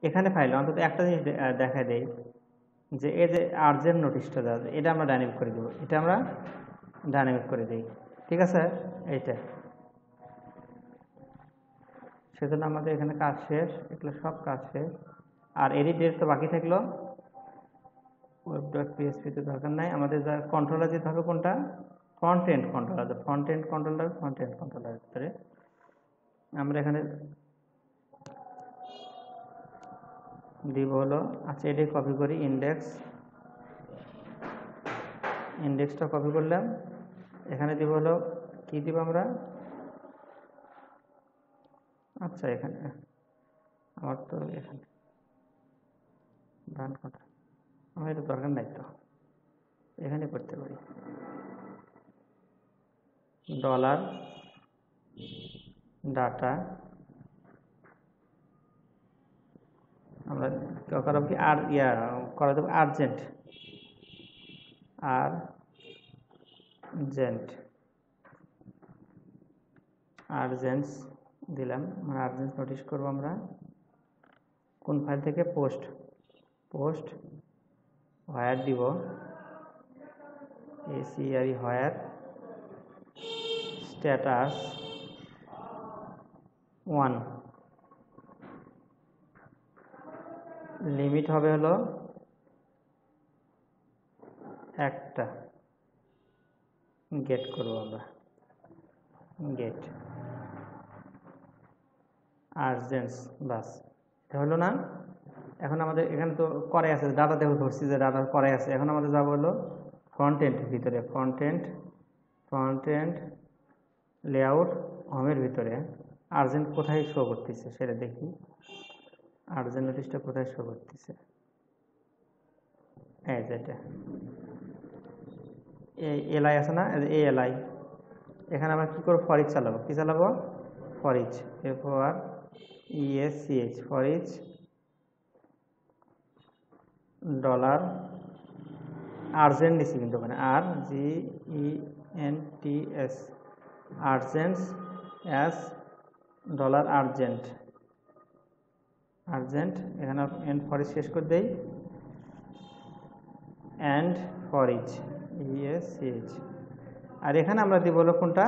এখানে ফাইলে অন্তত একটা জিনিস দেখা দেয় যে এই যে আর্জেন্ট নোটিশটা যাবে এটা আমরা ডাইনামিক করে দেবো, এটা আমরা ডাইনামিক করে দিই, ঠিক আছে। এইটা সেজন্য আমাদের এখানে কাজ শেষ, এগুলো সব কাজ শেষ। আর এডিট তো বাকি থাকলো, web.php তে দরকার নাই আমাদের। যা কন্ট্রোলার যেতে হবে কোনটা, front end controller, front end controller ভিতরে আমরা এখানে দিব হলো, আচ্ছা এটাই কপি করি, ইন্ডেক্সটা কপি করলাম, এখানে দিব হলো কি দিব আমরা, আচ্ছা এখানে আমার তো এখানে রান করা আমার এটা দরকার নাই, তো এখানে করতে পারি ডলার ডাটা, আমরা করাবো কি আর করা দেবো আর্জেন্টস দিলাম, মানে আর্জেন্টস নোটিশ করবো আমরা কোন ফাইল থেকে, পোস্ট হোয়ার দিব, এসিআরি হোয়ার স্ট্যাটাস 1, লিমিট হবে হলো একটা, গেট করবো আমরা, গেট আর্জেন্টস, বাস এটা হলো না। এখন আমাদের এখানে তো করে আছে, ডাটা দেখো ধরছি যে ডাটা করে আছে, এখন আমাদের যাবো হলো ফ্রন্ট এন্ডের ভিতরে, ফ্রন্ট এন্ড লেআউট হোমের ভিতরে আর্জেন্ট কোথায় শো করতেছে সেটা দেখি, আর্জেন্ট নোটিশটা কোথায় শো করতেছে, এই যেটা এলআই আছে না, এই এলআই, এখানে আমরা কি করবো, ফর ইচ চালাবো, কি চালাবো, for each, FOREACH, for each dollar আর্জেন্ট দিছি কিন্তু ওখানে RGENTS, আর্জেন্টস অ্যাস ডলার আর্জেন্ট, এখানে এন্ড ফর ইচ শেষ করে দেই, অ্যান্ড ফর ইচ ESCH, আর এখানে আমরা দিব হলো কোনটা,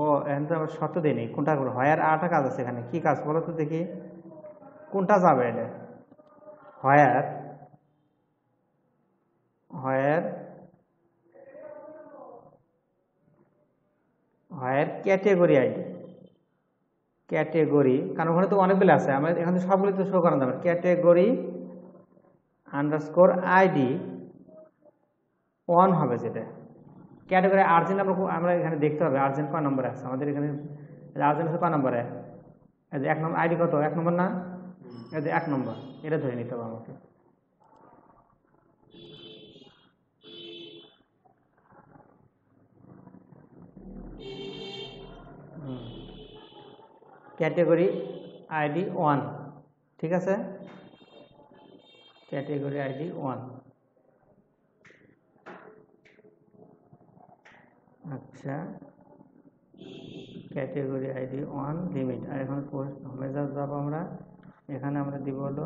ও এখানে তো আমরা শর্ত দিই নি, কোনটা করবো, হোয়ার আরেকটা কাজ আছে এখানে, কি কাজ বলো তো দেখি, কোনটা যাবে এটা, হোয়ার ক্যাটেগরি আইডি, কারণ ওখানে তো অনেকগুলো আছে, আমরা এখানে সবগুলো তো শো করানো যাবে, ক্যাটেগরি আন্ডারস্কোর আইডি 1 হবে, যেটা ক্যাটেগরি আর্জেন্ট আমরা এখানে দেখতে হবে আর্জেন্ট কয় নম্বরে আছে আমাদের এখানে, আর্জেন্ট আছে কয় নম্বরে, এই যে 1 নম্বর আইডি, কত 1 নম্বর না, এই যে 1 নম্বর, এটা ধরে নিতে হবে আমাকে। ক্যাটেগরি আইডি 1, ঠিক আছে, ক্যাটেগরি আইডি 1, আচ্ছা ক্যাটেগরি আইডি 1 লিমিট, আর এখন পোস্ট হোমে যাব আমরা, এখানে আমরা দিব হলো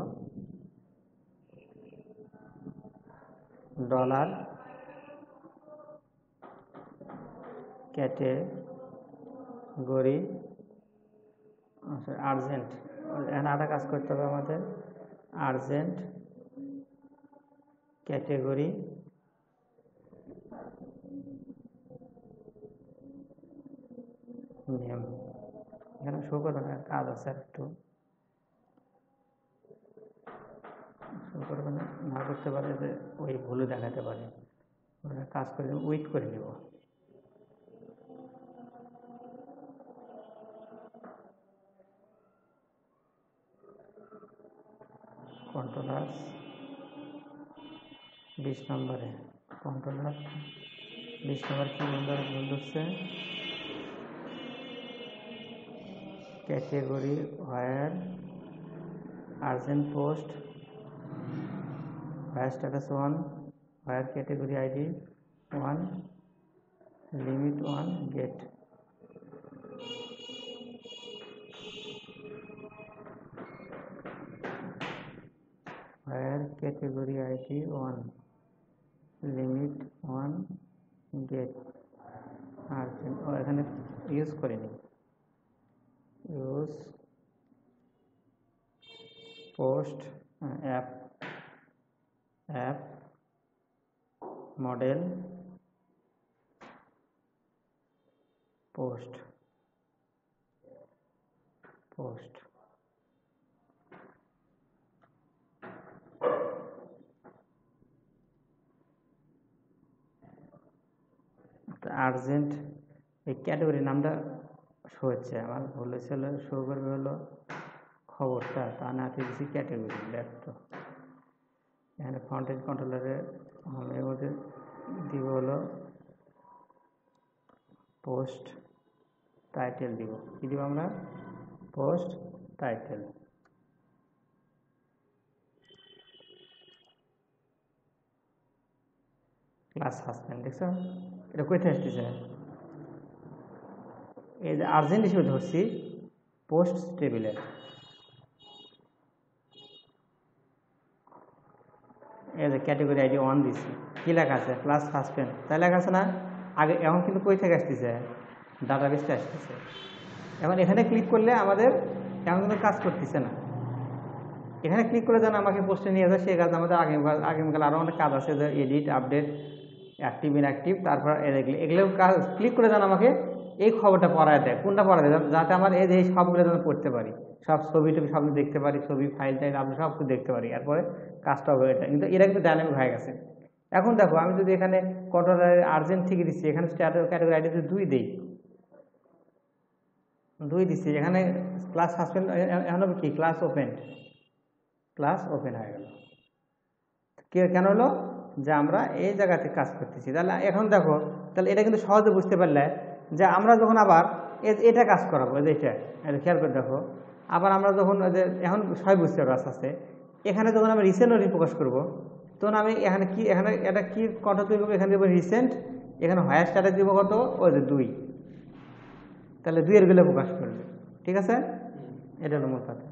ডলার ক্যাটেগরি, আচ্ছা আর্জেন্ট, এখানে আরেকটা কাজ করতে হবে আমাদের, আর্জেন্ট ক্যাটেগরি নেম, এখানে শো করবে না, কাজ আছে একটু শো করবে না করতে পারে, যে ওই ভুলে দেখাতে পারে, কাজ করে উইথ করে নেব, কন্ট্রোলার 20 নম্বরে, কন্ট্রোলার 20 নম্বর কি ভুল হচ্ছে, category where urgent post where status 1, where category ID 1, limit 1, get, category ID 1, limit 1, get urgent. ও এখানে ইউজ করিনি, use post app app model post post urgent. এই ক্যাটাগরি নামটা শো হচ্ছে, আমার ভুল হয়েছিল, শো করবে হলো খবরটা, তা না দিয়েছি ক্যাটাগরি। ল্যাপটপ এখানে ফ্রন্ট এন্ড কন্ট্রোলারের এর মধ্যে দিব হলো পোস্ট টাইটেল দিব। কি দিব আমরা? Post title. ক্লাস সাসপেন্ড, দেখছো এটা কোথায় আসতেছে? এই যে আর্জেন্ট হিসেবে ধরছি পোস্ট টেবিলে। এই যে ক্যাটাগরি আইডি 1 দিছি, কি লেখা আছে? ক্লাস সাসপেন্ড, তাই লেখা আছে না আগে? এখন কিন্তু কই থেকে আসতেছে? ডাটাবেসটা আসতেছে। এখন এখানে ক্লিক করলে আমাদের এখন কিন্তু কাজ করতেছে না। এখানে ক্লিক করে যেন আমাকে পোস্টে নিয়ে যায়, সেই কাজ আমাদের আগামীকাল আরও অনেক কাজ আছে, যে এডিট, আপডেট, অ্যাক্টিভ, ইনঅ্যাক্টিভ, তারপর এগুলো কাজ ক্লিক করে যেন আমাকে এই খবরটা পড়ায় দেয়। কোনটা পড়ায় দেয়? যাতে আমার এই সবগুলো যেন পড়তে পারি, সব ছবি টবি সব দেখতে পারি, ছবি ফাইল টাইল আমরা সব কিছু দেখতে পারি, এরপরে কাজটাও হয়ে যায়। কিন্তু এরা কিন্তু ডাইনামিক হয়ে গেছে। এখন দেখো আমি যদি এখানে কন্ট্রোলার আর্জেন্ট থেকে দিচ্ছি, এখানে ক্যাটাগরি আইডি 2 দিই, 2 দিচ্ছি, এখানে ক্লাস সাসপেন্ড, এখন হবে কি? ক্লাস ওপেন, ক্লাস ওপেন হয়ে গেল। কেন হলো? যে আমরা এই জায়গাতে কাজ করতেছি। তাহলে এখন দেখো, তাহলে এটা কিন্তু সহজে বুঝতে পারলে যে আমরা যখন আবার এটা কাজ করাবো, এটা খেয়াল করে দেখো, আবার আমরা যখন এখন সবাই বুঝতে পারবো আস্তে আস্তে। এখানে যখন আমি রিসেন্ট প্রকাশ করবো, তখন আমি এখানে কি, এখানে এটা কি কত তৈরি করবো? এখানে দেবো রিসেন্ট, এখানে হায়ার স্ট্যাটাস দিব কত? ওই যে 2। তাহলে 2 এর গুলো প্রকাশ করবে। ঠিক আছে, এটা হলো মূল কথা।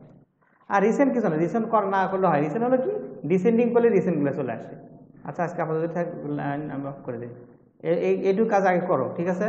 আর রিসেন্ট কিছু না, রিসেন্ট না করলে হয়। রিসেন্ট হলো কি? ডিসেন্ডিং করলে রিসেন্টগুলো চলে আসে। আচ্ছা, আজকে আপাতত লাইন আমি অফ করে দিই। এইটুকু কাজ আগে করো, ঠিক আছে?